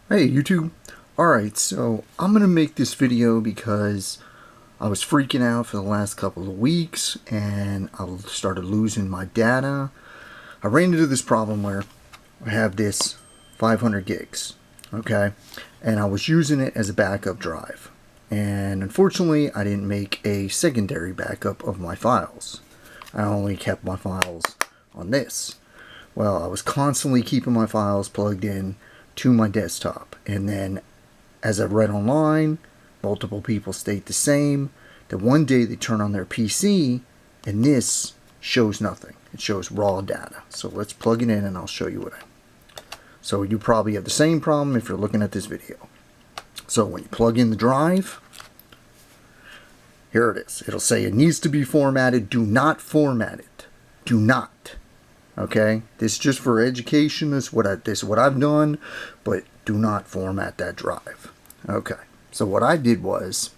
Hey YouTube. Alright, so I'm going to make this video because I was freaking out for the last couple of weeks and I started losing my data. I ran into this problem where I have this 500 gigs, okay, and I was using it as a backup drive. And unfortunately, I didn't make a secondary backup of my files. I only kept my files on this. Well, I was constantly keeping my files plugged in to my desktop, and then as I read online, multiple people state the same, that one day they turn on their PC and this shows nothing. It shows raw data. So let's plug it in and I'll show you what So you probably have the same problem if you're looking at this video. So when you plug in the drive, here it is. It'll say it needs to be formatted. Do not format it. Do not. Okay? This is just for education. This is what I've done, but do not format that drive. Okay, so what I did was,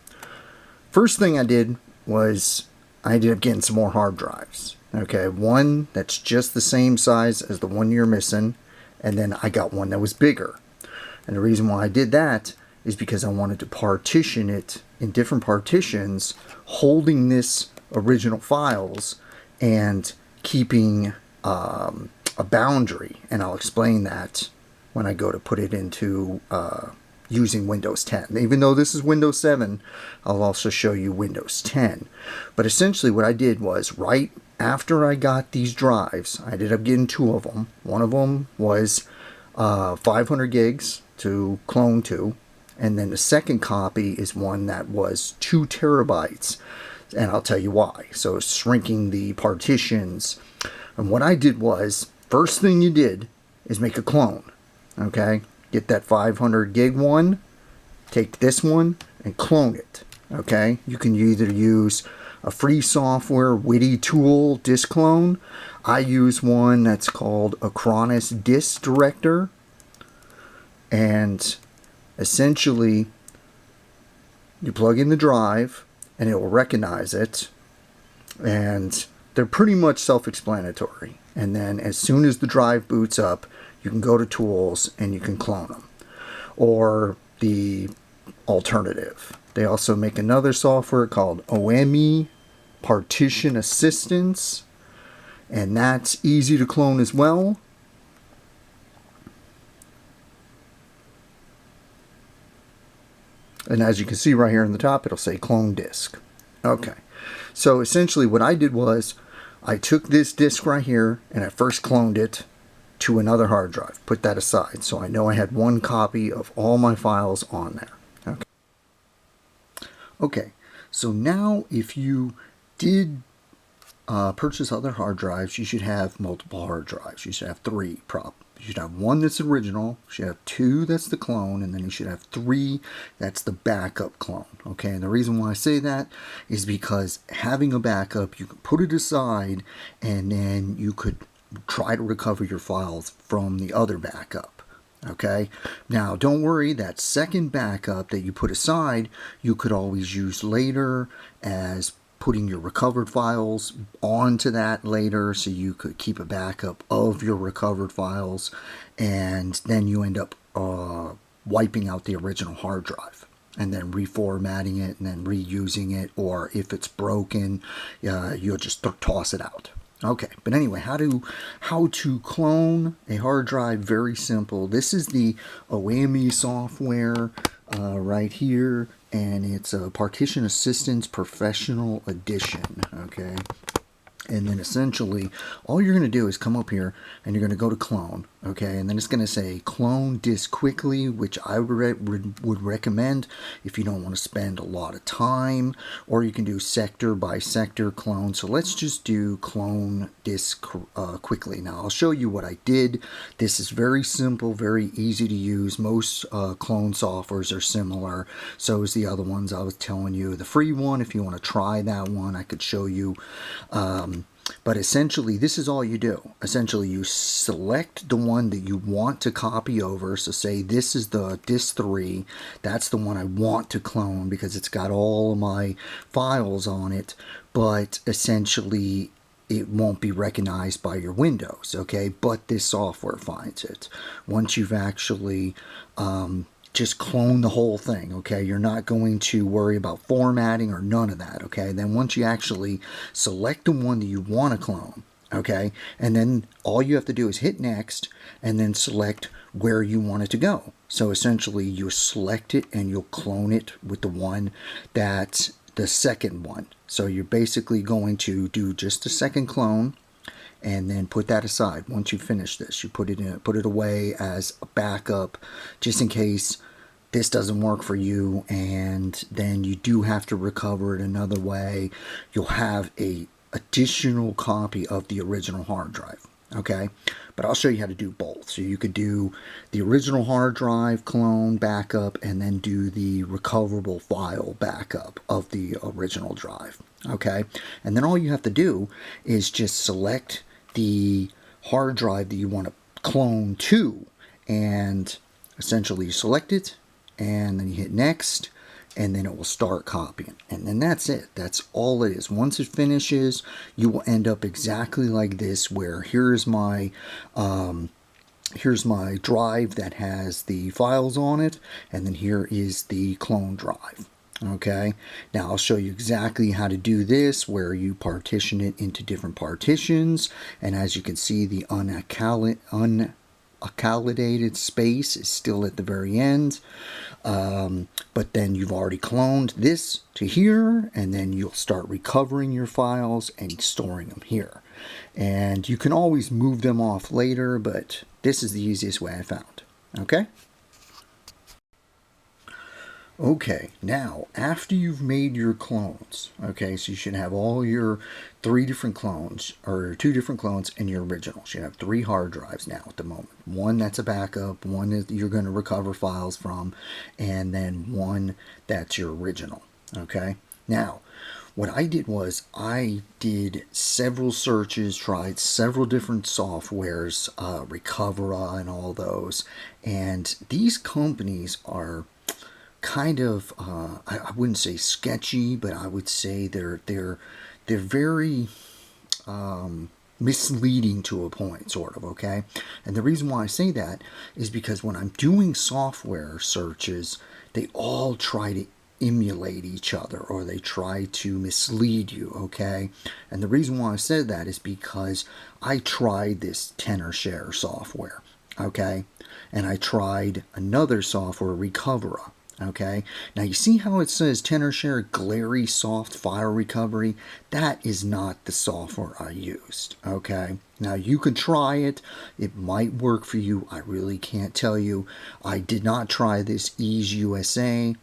first thing I did was I ended up getting some more hard drives. Okay, one that's just the same size as the one you're missing, and then I got one that was bigger. And the reason why I did that is because I wanted to partition it in different partitions, holding this original files and keeping a boundary. And I'll explain that when I go to put it into using Windows 10. Even though this is Windows 7, I'll also show you Windows 10. But essentially what I did was, right after I got these drives, I ended up getting two of them. One of them was 500 gigs to clone to, and then the second copy is one that was 2 terabytes, and I'll tell you why. So it's shrinking the partitions. And what I did was, first thing you did is make a clone. Okay, get that 500 gig one, take this one and clone it. Okay, you can either use a free software witty tool disk clone. I use one that's called Acronis Disk Director, and essentially you plug in the drive and it will recognize it, and they're pretty much self-explanatory. And then as soon as the drive boots up, you can go to tools and you can clone them. Or the alternative, they also make another software called OME Partition Assistance, and that's easy to clone as well. And as you can see right here in the top, it'll say clone disk. Okay, so essentially what I did was I took this disk right here and I first cloned it to another hard drive. Put that aside, so I know I had one copy of all my files on there. Okay, so now if you did purchase other hard drives, you should have multiple hard drives. You should have 3 You should have one that's original, you should have 2 that's the clone, and then you should have 3 that's the backup clone. Okay, and the reason why I say that is because having a backup, you can put it aside and then you could try to recover your files from the other backup. Okay, now don't worry, that second backup that you put aside, you could always use later as putting your recovered files onto that later, so you could keep a backup of your recovered files, and then you end up wiping out the original hard drive and then reformatting it and then reusing it, or if it's broken, you'll just toss it out. Okay, but anyway, how to clone a hard drive? Very simple. This is the OME software right here, and it's a Partition Assistance Professional Edition. Okay, and then essentially all you're going to do is come up here and you're going to go to clone. Okay, and then it's going to say clone disk quickly, which I would recommend if you don't want to spend a lot of time, or you can do sector by sector clone. So let's just do clone disk quickly. Now I'll show you what I did. This is very simple, very easy to use. Most clone softwares are similar, so is the other ones I was telling you. The free one, if you want to try that one, I could show you. But essentially, this is all you do. Essentially, you select the one that you want to copy over. So say this is the disk 3. That's the one I want to clone because it's got all of my files on it. But essentially, it won't be recognized by your Windows, okay? But this software finds it. Once you've actually just clone the whole thing, okay? You're not going to worry about formatting or none of that, okay? Then once you actually select the one that you want to clone, okay? And then all you have to do is hit next and then select where you want it to go. So essentially you select it and you'll clone it with the one that's the second one. So you're basically going to do just a second clone and then put that aside. Once you finish this, you put it away as a backup just in case this doesn't work for you and then you do have to recover it another way. You'll have a additional copy of the original hard drive, okay? But I'll show you how to do both. So you could do the original hard drive clone backup and then do the recoverable file backup of the original drive, okay? And then all you have to do is just select the hard drive that you want to clone to, and essentially you select it and then you hit next and then it will start copying, and then that's it. That's all it is. Once it finishes, you will end up exactly like this, where here's my drive that has the files on it, and then here is the clone drive. Okay, now I'll show you exactly how to do this, where you partition it into different partitions, and as you can see, the unacalloated space is still at the very end. But then you've already cloned this to here, and then you'll start recovering your files and storing them here. And you can always move them off later, but this is the easiest way I found. Okay? Okay, now after you've made your clones, okay, so you should have all your 3 different clones, or 2 different clones in your original. You have 3 hard drives now at the moment. One that's a backup, one that you're going to recover files from, and then one that's your original. Okay, now what I did was I did several searches, tried several different softwares, Recovera and all those, and these companies are kind of I wouldn't say sketchy, but I would say they're very misleading to a point, sort of, okay? And the reason why I say that is because when I'm doing software searches, they all try to emulate each other, or they try to mislead you, okay? And the reason why I said that is because I tried this Tenorshare software, okay? And I tried another software, Recovera. Okay, now you see how it says Tenorshare Glarysoft File Recovery? That is not the software I used. Okay, now you can try it. It might work for you. I really can't tell you. I did not try this Ease USA,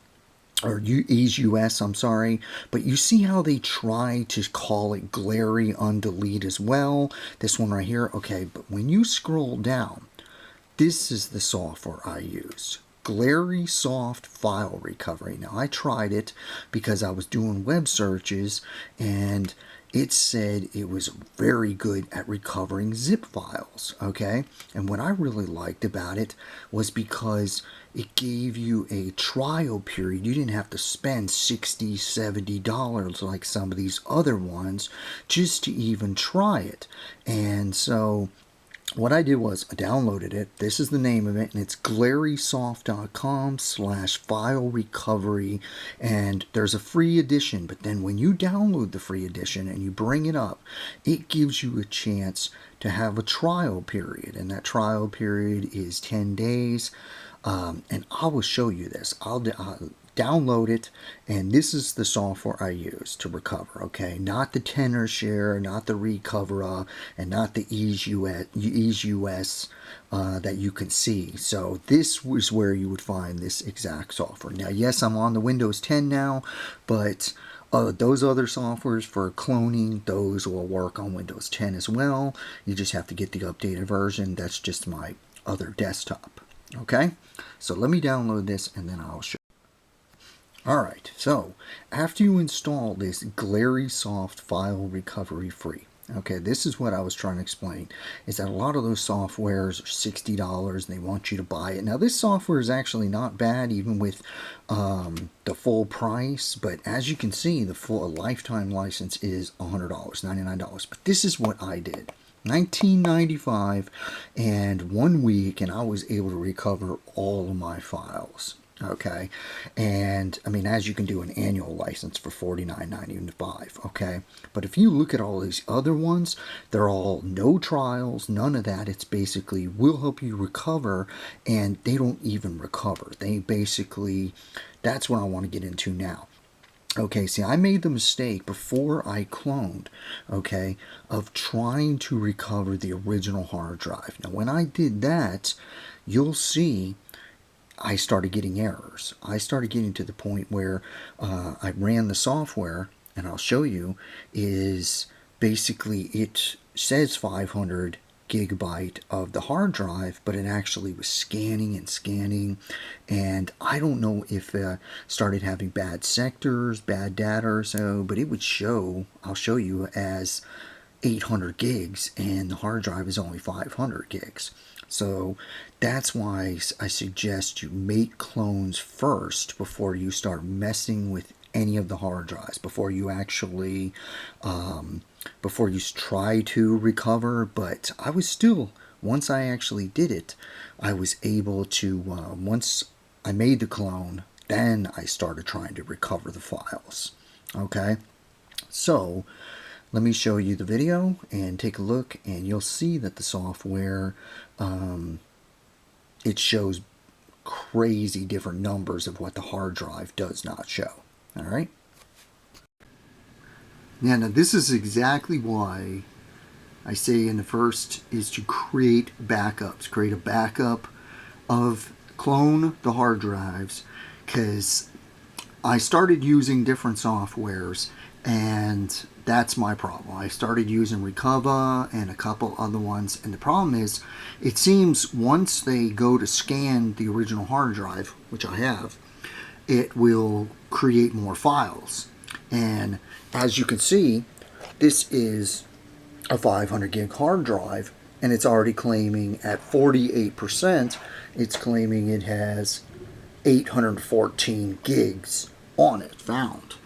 or Ease US, I'm sorry, but you see how they try to call it Glary Undelete as well? This one right here, okay, but when you scroll down, this is the software I used. Glarysoft File Recovery. Now I tried it because I was doing web searches and it said it was very good at recovering zip files, okay? And what I really liked about it was because it gave you a trial period. You didn't have to spend $60, $70 like some of these other ones just to even try it. And so what I did was I downloaded it. This is the name of it, and it's glarysoft.com/file recovery, and there's a free edition. But then when you download the free edition and you bring it up, it gives you a chance to have a trial period, and that trial period is 10 days. And I will show you this. I'll download it, and this is the software I use to recover, okay? Not the Tenorshare, not the Recovera, and not the Ease US that you can see. So this was where you would find this exact software. Now, yes, I'm on the Windows 10 now, but those other softwares for cloning, those will work on Windows 10 as well. You just have to get the updated version. That's just my other desktop, okay? So let me download this, and then I'll show. Alright, so after you install this Glarysoft File Recovery free, Okay, this is what I was trying to explain, is that a lot of those softwares are $60 and they want you to buy it. Now, this software is actually not bad, even with the full price, but as you can see, the full lifetime license is $100, $99. But this is what I did. 1995 and 1 week, and I was able to recover all of my files. Okay, and I mean, as you can do an annual license for $49.95. Okay, but if you look at all these other ones, they're all no trials, none of that. It's basically we'll help you recover, and they don't even recover. They basically, that's what I want to get into now. Okay, see, I made the mistake before I cloned, okay, of trying to recover the original hard drive. Now, when I did that, you'll see I started getting errors. I started getting to the point where I ran the software, and I'll show you, is basically it says 500 gigabyte of the hard drive, but it actually was scanning and scanning, and I don't know if started having bad sectors, bad data or so, but it would show, I'll show you, as 800 gigs, and the hard drive is only 500 gigs. So that's why I suggest you make clones first before you start messing with any of the hard drives, before you actually before you try to recover. But I was still, once I actually did it, I was able to, once I made the clone, then I started trying to recover the files. Okay, so let me show you the video and take a look, and you'll see that the software, it shows crazy different numbers of what the hard drive does not show. All right. Now this is exactly why I say in the first is to create backups. Create a backup of, clone the hard drives, because I started using different softwares, and that's my problem. I started using Recover and a couple other ones, and the problem is, it seems once they go to scan the original hard drive, which I have, it will create more files. And as you can see, this is a 500 gig hard drive, and it's already claiming at 48%, it's claiming it has 814 gigs on it found.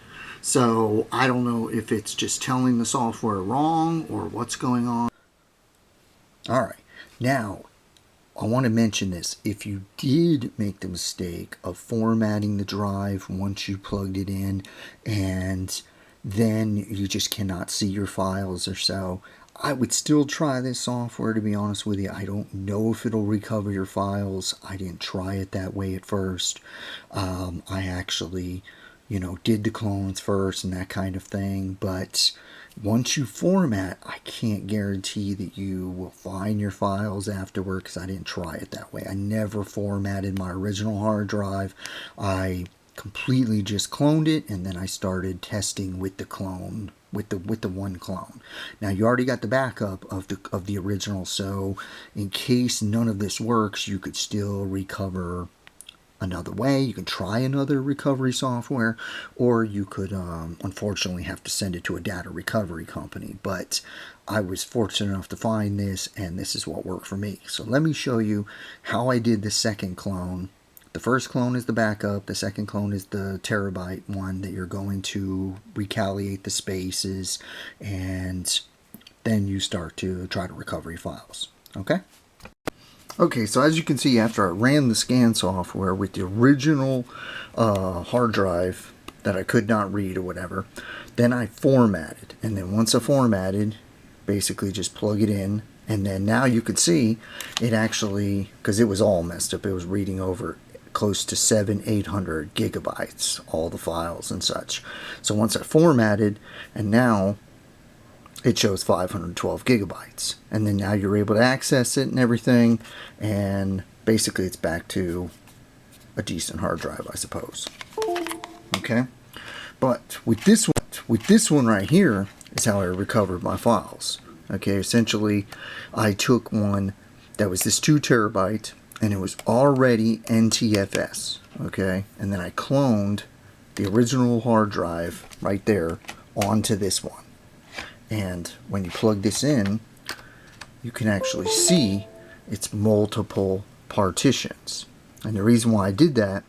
So I don't know if it's just telling the software wrong or what's going on. All right, now I want to mention this. If you did make the mistake of formatting the drive once you plugged it in, and then you just cannot see your files or so, I would still try this software, to be honest with you. I don't know if it'll recover your files. I didn't try it that way at first. I actually, did the clones first and that kind of thing. But once you format, I can't guarantee that you will find your files afterward, because I didn't try it that way. I never formatted my original hard drive. I completely just cloned it, and then I started testing with the clone, with the one clone. Now you already got the backup of the original, so in case none of this works, you could still recover another way. You can try another recovery software, or you could unfortunately have to send it to a data recovery company. But I was fortunate enough to find this, and this is what worked for me. So let me show you how I did the second clone. The first clone is the backup. The second clone is the terabyte one that you're going to recalculate the spaces, and then you start to try to recover your files. Okay? Okay, so as you can see, after I ran the scan software with the original hard drive that I could not read or whatever, then I formatted. And then once I formatted, basically just plug it in, and then now you could see it actually, because it was all messed up, it was reading over close to 800 gigabytes, all the files and such. So once I formatted, and now it shows 512 gigabytes, and then now you're able to access it and everything, and basically it's back to a decent hard drive, I suppose. Okay, but with this one right here is how I recovered my files. Okay, essentially I took one that was this 2 terabyte, and it was already NTFS, okay, and then I cloned the original hard drive right there onto this one. And when you plug this in, you can actually see it's multiple partitions. And the reason why I did that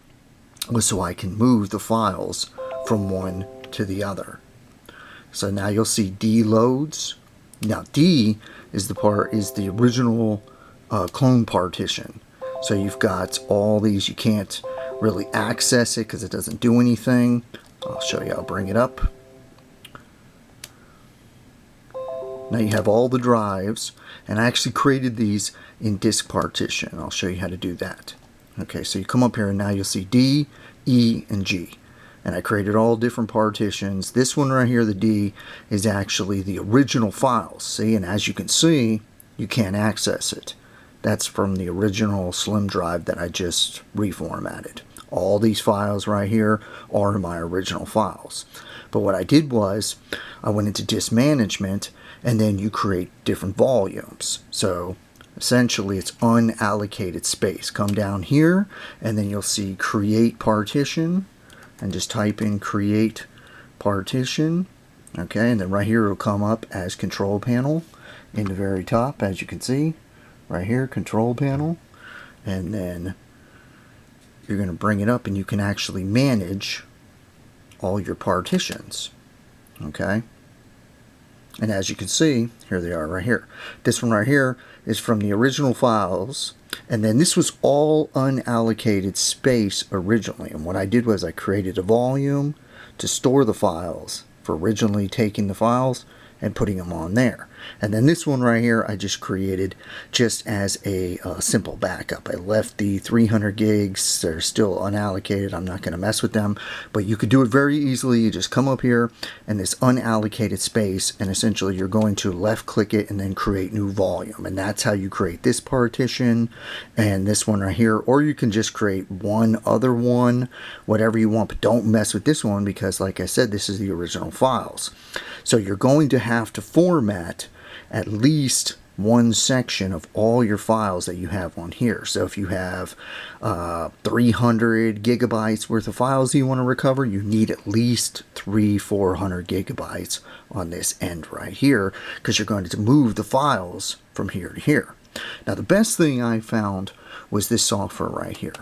was so I can move the files from one to the other. So now you'll see D loads. Now D is the original clone partition. So you've got all these, you can't really access it because it doesn't do anything. I'll show you, I'll bring it up. Now you have all the drives, and I actually created these in disk partition. I'll show you how to do that. Okay, so you come up here and now you'll see D, E, and G. And I created all different partitions. This one right here, the D, is actually the original files. See, and as you can see, you can't access it. That's from the original Slim drive that I just reformatted. All these files right here are my original files. But what I did was, I went into disk management, and then you create different volumes. So essentially it's unallocated space. Come down here, and then you'll see create partition, and just type in create partition. Okay, and then right here it'll come up as control panel in the very top, as you can see right here, control panel. And then you're going to bring it up and you can actually manage all your partitions. Okay, and as you can see, here they are right here. This one right here is from the original files, and then this was all unallocated space originally. And what I did was I created a volume to store the files for originally taking the files and putting them on there. And then this one right here I just created just as a simple backup. I left the 300 gigs, they're still unallocated, I'm not going to mess with them, but you could do it very easily. You just come up here and this unallocated space, and essentially you're going to left click it and then create new volume, and that's how you create this partition and this one right here. Or you can just create one other one, whatever you want, but don't mess with this one because like I said, this is the original files. So you're going to have to format at least one section of all your files that you have on here. So if you have 300 gigabytes worth of files you want to recover, you need at least 400 gigabytes on this end right here, because you're going to move the files from here to here. Now the best thing I found was this software right here.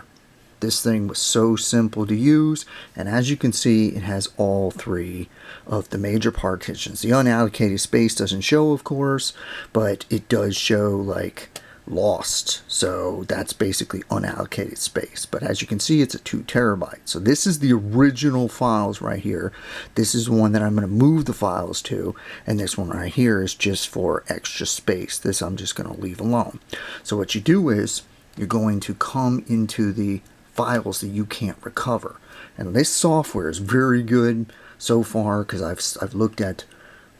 This thing was so simple to use, and as you can see, it has all three of the major partitions. The unallocated space doesn't show, of course, but it does show like lost, so that's basically unallocated space. But as you can see, it's a 2 terabytes. So this is the original files right here. This is one that I'm going to move the files to, and this one right here is just for extra space. This I'm just going to leave alone. So what you do is you're going to come into the files that you can't recover, and this software is very good so far because I've looked at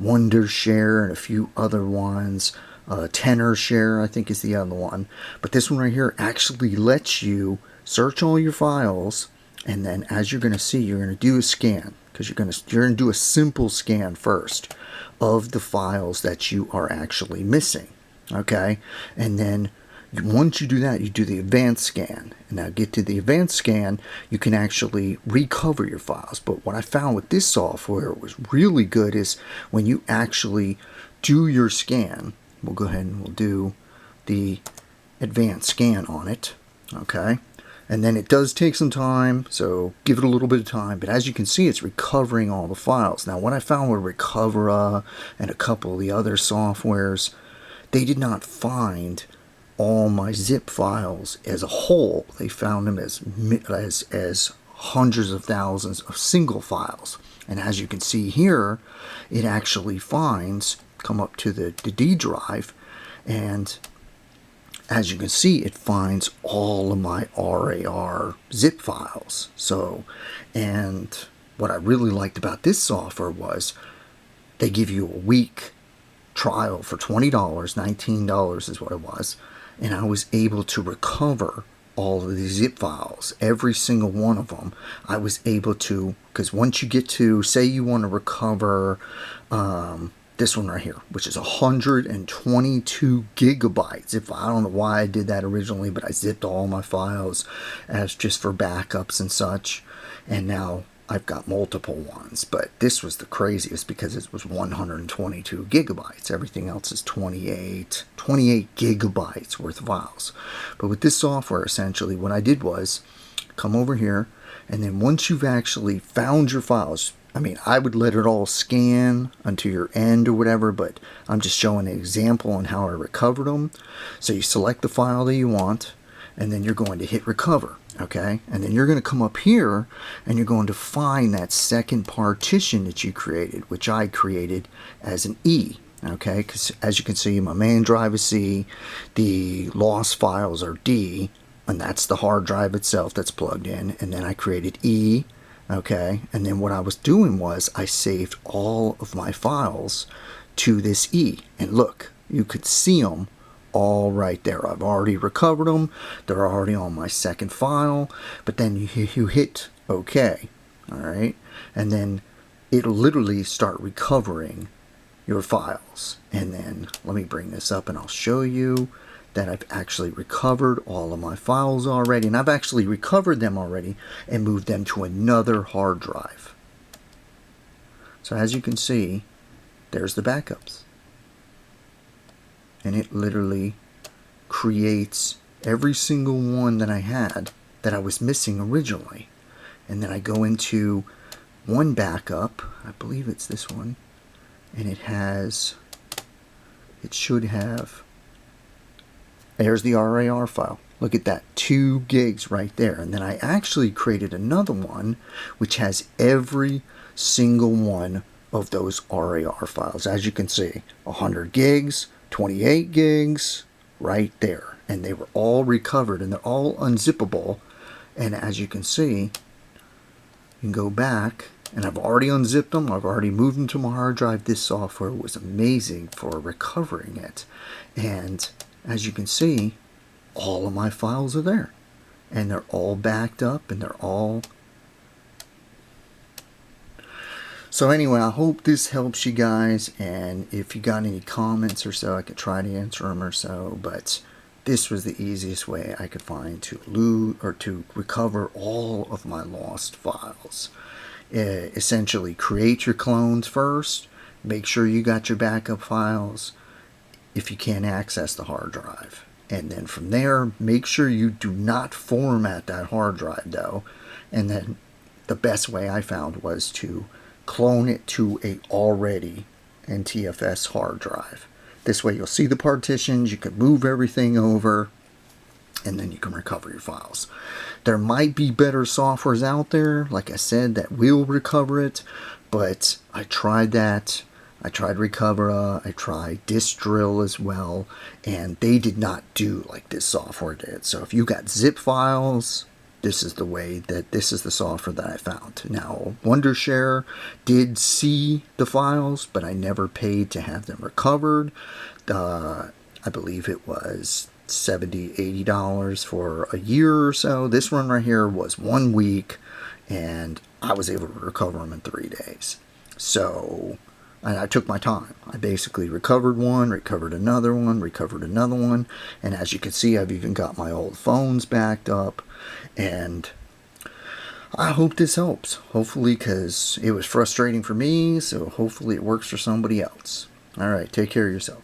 Wondershare and a few other ones. TenorShare I think is the other one, but this one right here actually lets you search all your files, and then as you're going to see, you're going to do a scan, because you're going to do a simple scan first of the files that you are actually missing. Okay, and then once you do that, you do the advanced scan. And now get to the advanced scan, you can actually recover your files. But what I found with this software was really good is when you actually do your scan, we'll go ahead and we'll do the advanced scan on it. Okay, and then it does take some time, so give it a little bit of time. But as you can see, it's recovering all the files. Now what I found with Recovera and a couple of the other softwares, they did not find all my zip files as a whole. They found them as hundreds of thousands of single files. And as you can see here, it actually finds, come up to the D drive, and as you can see, it finds all of my RAR zip files. So, and what I really liked about this software was they give you a week trial for $20, $19 is what it was. And I was able to recover all of these zip files, every single one of them. I was able to, because once you get to, say you want to recover this one right here, which is 122 gigabytes. I don't know why I did that originally, but I zipped all my files as just for backups and such. And now I've got multiple ones, but this was the craziest because it was 122 gigabytes. Everything else is 28 gigabytes worth of files. But with this software, essentially what I did was come over here, and then once you've actually found your files, I mean, I would let it all scan unto your end or whatever, but I'm just showing an example on how I recovered them. So you select the file that you want, and then you're going to hit recover, okay? And then you're going to come up here, and you're going to find that second partition that you created, which I created as an E, okay? Because as you can see, my main drive is C, the lost files are D, and that's the hard drive itself that's plugged in, and then I created E, okay? And then what I was doing was I saved all of my files to this E, and look, you could see them all right there. I've already recovered them. They're already on my second file, but then you hit OK, all right? And then it'll literally start recovering your files. And then let me bring this up and I'll show you that I've actually recovered all of my files already, and I've actually recovered them already and moved them to another hard drive. So as you can see, there's the backups. And it literally creates every single one that I had that I was missing originally. And then I go into one backup, I believe it's this one, and it should have, there's the RAR file. Look at that, 2 gigs right there. And then I actually created another one which has every single one of those RAR files. As you can see, 100 gigs, 28 gigs right there, and they were all recovered and they're all unzippable. And as you can see, you can go back, and I've already unzipped them, I've already moved them to my hard drive. This software was amazing for recovering it, and as you can see, all of my files are there and they're all backed up and they're all. So anyway, I hope this helps you guys, and if you got any comments or so, I could try to answer them or so, but this was the easiest way I could find to recover all of my lost files. Essentially, create your clones first, make sure you got your backup files if you can't access the hard drive. And then from there, make sure you do not format that hard drive though. And then the best way I found was to clone it to a already NTFS hard drive. This way you'll see the partitions, you can move everything over, and then you can recover your files. There might be better softwares out there, like I said, that will recover it, but I tried that. I tried Recovera, I tried Disk-Drill as well, and they did not do like this software did. So if you got zip files, this is the software that I found. Now, Wondershare did see the files, but I never paid to have them recovered. I believe it was $70, $80 for a year or so. This one right here was 1 week, and I was able to recover them in 3 days. So, and I took my time. I basically recovered one, recovered another one, recovered another one, and as you can see, I've even got my old phones backed up, and I hope this helps. Hopefully, because it was frustrating for me, so hopefully it works for somebody else. Alright, take care of yourself.